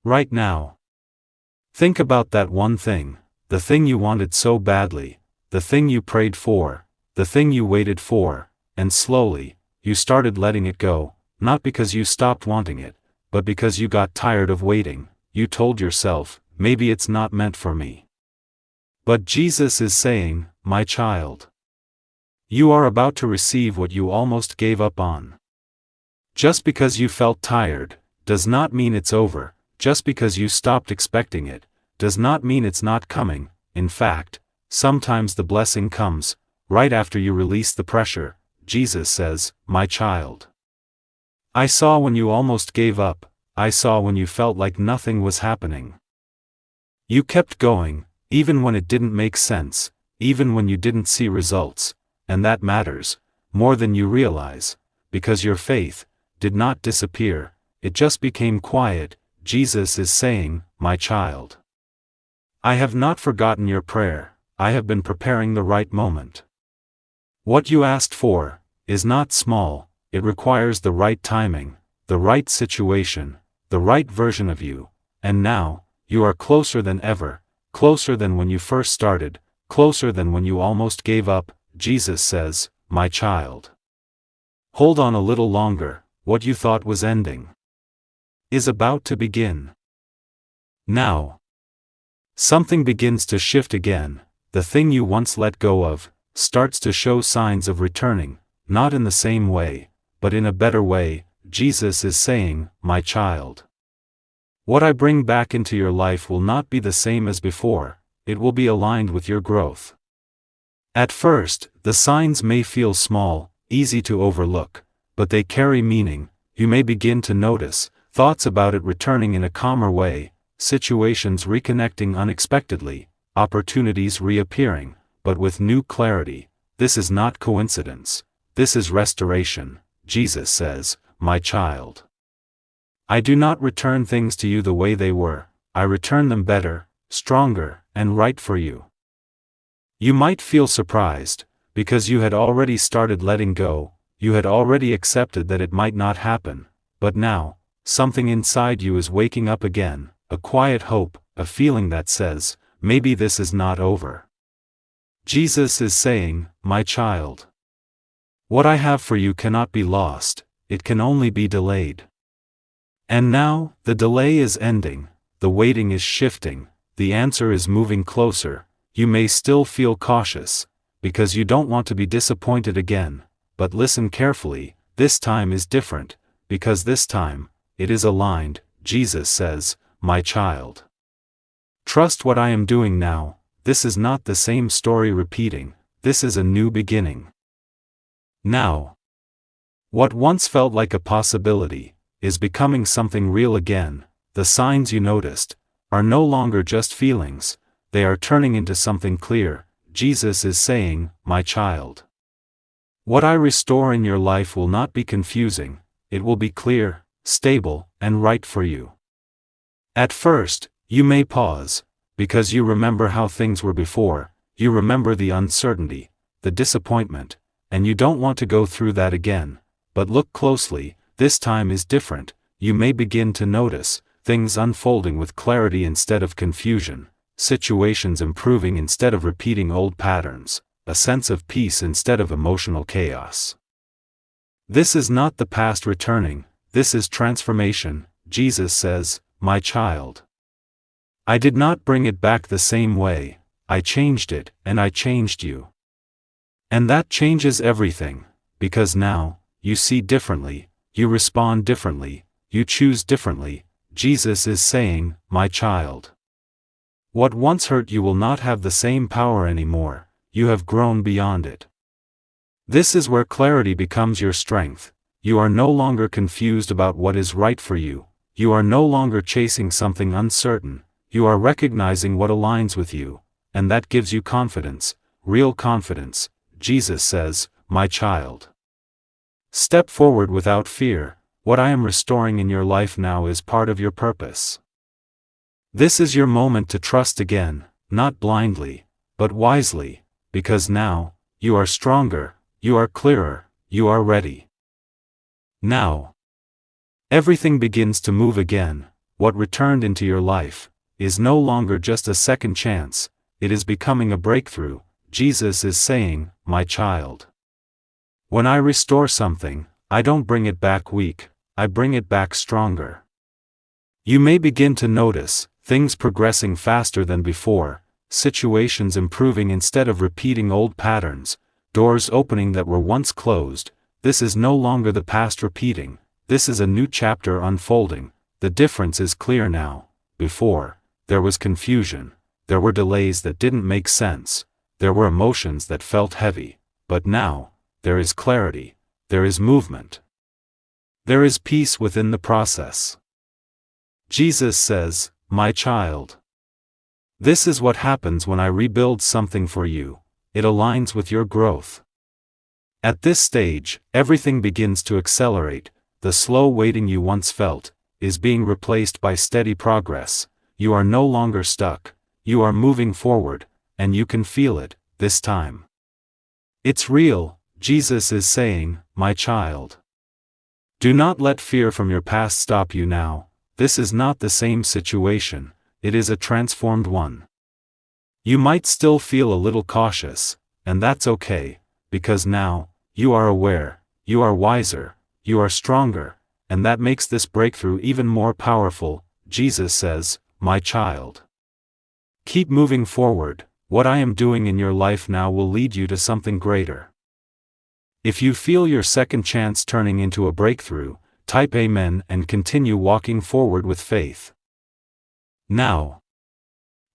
Right now. Think about that one thing, the thing you wanted so badly, the thing you prayed for, the thing you waited for, and slowly, you started letting it go, not because you stopped wanting it, but because you got tired of waiting. You told yourself, maybe it's not meant for me. But Jesus is saying, my child, you are about to receive what you almost gave up on. Just because you felt tired, does not mean it's over. Just because you stopped expecting it, does not mean it's not coming. In fact, sometimes the blessing comes right after you release the pressure. Jesus says, my child. I saw when you almost gave up, I saw when you felt like nothing was happening. You kept going, even when it didn't make sense, even when you didn't see results, and that matters, more than you realize, because your faith did not disappear, it just became quiet. Jesus is saying, my child. I have not forgotten your prayer, I have been preparing the right moment. What you asked for is not small, it requires the right timing, the right situation, the right version of you, and now, you are closer than ever, closer than when you first started, closer than when you almost gave up. Jesus says, my child. Hold on a little longer, what you thought was ending is about to begin. Now. Something begins to shift again, the thing you once let go of, starts to show signs of returning, not in the same way, but in a better way. Jesus is saying, my child. What I bring back into your life will not be the same as before, it will be aligned with your growth. At first, the signs may feel small, easy to overlook, but they carry meaning. You may begin to notice thoughts about it returning in a calmer way, situations reconnecting unexpectedly, opportunities reappearing, but with new clarity. This is not coincidence, this is restoration. Jesus says, my child. I do not return things to you the way they were, I return them better, stronger, and right for you. You might feel surprised, because you had already started letting go, you had already accepted that it might not happen, but now, something inside you is waking up again, a quiet hope, a feeling that says, maybe this is not over. Jesus is saying, my child. What I have for you cannot be lost, it can only be delayed. And now, the delay is ending, the waiting is shifting, the answer is moving closer. You may still feel cautious, because you don't want to be disappointed again, but listen carefully, this time is different, because this time, it is aligned. Jesus says, my child. Trust what I am doing now, this is not the same story repeating, this is a new beginning. Now. What once felt like a possibility, is becoming something real again. The signs you noticed are no longer just feelings, they are turning into something clear. Jesus is saying, my child. What I restore in your life will not be confusing, it will be clear, stable, and right for you. At first, you may pause, because you remember how things were before, you remember the uncertainty, the disappointment, and you don't want to go through that again. But look closely, this time is different. You may begin to notice things unfolding with clarity instead of confusion, situations improving instead of repeating old patterns, a sense of peace instead of emotional chaos. This is not the past returning, this is transformation. Jesus says, my child. I did not bring it back the same way, I changed it, and I changed you. And that changes everything, because now, you see differently, you respond differently, you choose differently. Jesus is saying, my child. What once hurt you will not have the same power anymore, you have grown beyond it. This is where clarity becomes your strength. You are no longer confused about what is right for you, you are no longer chasing something uncertain, you are recognizing what aligns with you, and that gives you confidence, real confidence. Jesus says, my child. Step forward without fear, what I am restoring in your life now is part of your purpose. This is your moment to trust again, not blindly, but wisely, because now, you are stronger, you are clearer, you are ready. Now. Everything begins to move again, what returned into your life, is no longer just a second chance, it is becoming a breakthrough. Jesus is saying, my child. When I restore something, I don't bring it back weak, I bring it back stronger. You may begin to notice things progressing faster than before, situations improving instead of repeating old patterns, doors opening that were once closed. This is no longer the past repeating, this is a new chapter unfolding. The difference is clear now. Before, there was confusion, there were delays that didn't make sense, there were emotions that felt heavy, but now, there is clarity, there is movement. There is peace within the process. Jesus says, my child. This is what happens when I rebuild something for you. It aligns with your growth. At this stage, everything begins to accelerate. The slow waiting you once felt is being replaced by steady progress. You are no longer stuck, you are moving forward, and you can feel it, this time. It's real, Jesus is saying, my child. Do not let fear from your past stop you now. This is not the same situation, it is a transformed one. You might still feel a little cautious, and that's okay, because now, you are aware, you are wiser, you are stronger, and that makes this breakthrough even more powerful. Jesus says, my child. Keep moving forward, what I am doing in your life now will lead you to something greater. If you feel your second chance turning into a breakthrough, type Amen and continue walking forward with faith. Now,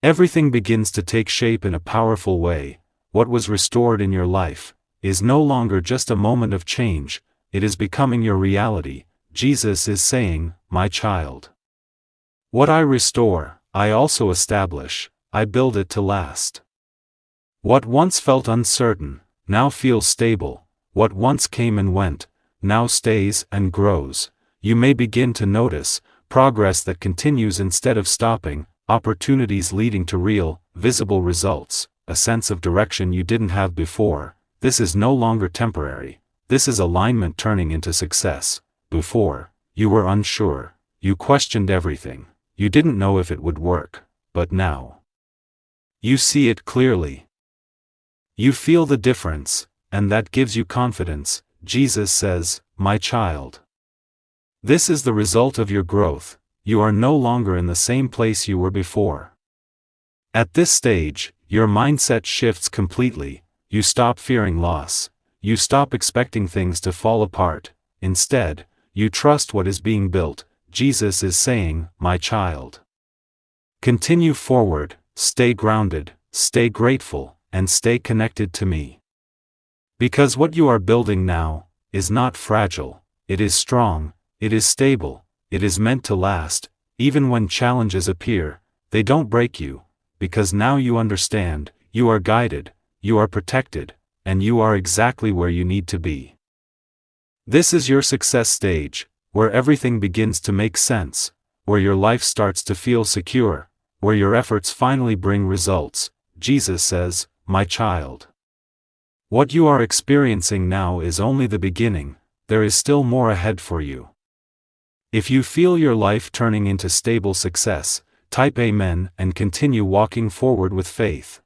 everything begins to take shape in a powerful way. What was restored in your life is no longer just a moment of change, it is becoming your reality. Jesus is saying, my child. What I restore, I also establish, I build it to last. What once felt uncertain, now feels stable. What once came and went, now stays and grows. You may begin to notice progress that continues instead of stopping, opportunities leading to real, visible results, a sense of direction you didn't have before. This is no longer temporary. This is alignment turning into success. Before, you were unsure, you questioned everything, you didn't know if it would work, but now, you see it clearly. You feel the difference, and that gives you confidence. Jesus says, my child. This is the result of your growth. You are no longer in the same place you were before. At this stage, your mindset shifts completely. You stop fearing loss. You stop expecting things to fall apart. Instead, you trust what is being built. Jesus is saying, my child. Continue forward, stay grounded, stay grateful, and stay connected to me. Because what you are building now is not fragile, it is strong, it is stable, it is meant to last. Even when challenges appear, they don't break you, because now you understand, you are guided, you are protected, and you are exactly where you need to be. This is your success stage, where everything begins to make sense, where your life starts to feel secure, where your efforts finally bring results. Jesus says, my child. What you are experiencing now is only the beginning, there is still more ahead for you. If you feel your life turning into stable success, type Amen and continue walking forward with faith.